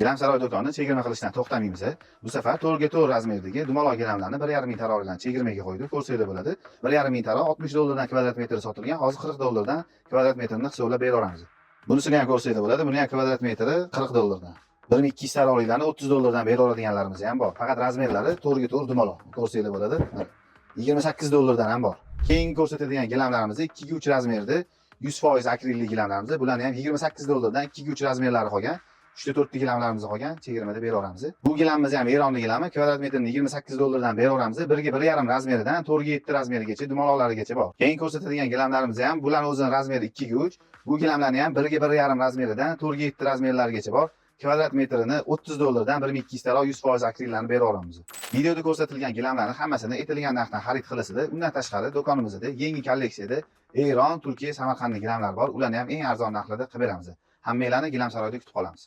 Gilamsaroy do'konini chegirma qilishdan to'xtamaymiz. Bu safar 4x4 razmerdagi dumaloq gilamlarni 1,5 ming taroqdan chegirmaga qo'ydik. Ko'rsanglar bo'ladi. 1,5 ming taroq 60 dollardan kvadrat metr sotilgan. Hozir 40 dollardan kvadrat metrini hisoblab beraveramiz. Bunisini ham ko'rsanglar bo'ladi. Buni ham kvadrat metri 40 dollardan. 1200 taroqliklarni 30 dollardan beraveradiganlarimiz ham bor. Faqat razmerlari 4x4 dumaloq. Ko'rsanglar bo'ladi. 28 dollardan ham bor. Keyingi ko'rsatadigan gilamlarimiz 2x3 razmerda 100% akrilli gilamlarimiz. Bularni ham 28 dollardan 2x3 razmerlari qolgan. 3-4 ta gilamlarimiz qolgan, chegirmada beraveramiz. Bu gilamimiz ham Eronlik gilami, kvadrat metrini 28 dollardan beraveramiz. 1 ga 1,5 razmeridan 4 ga 7 razmerigacha, dumaloqlarigacha bor. Keyin ko'rsatadigan gilamlarimiz ham, bularning o'zining razmeri 2 ga 3. Bu gilamlarni ham 1 ga 1,5 razmeridan 4 ga 7 razmerlarigacha bor. Kvadrat metrini 30 dollardan 1200 taroq 100% akrillarni beraveramiz. Videoda ko'rsatilgan gilamlarning hammasini aytilgan narxdan xarid qilasizda, undan tashqari do'konimizda yangi kolleksiyada Eron, Turkiya, Samarqandlik gilamlar bor. Ularni ham eng arzon narxlarda qilib beramiz. Hammanglarni Gilamsaroyda kutib qolamiz.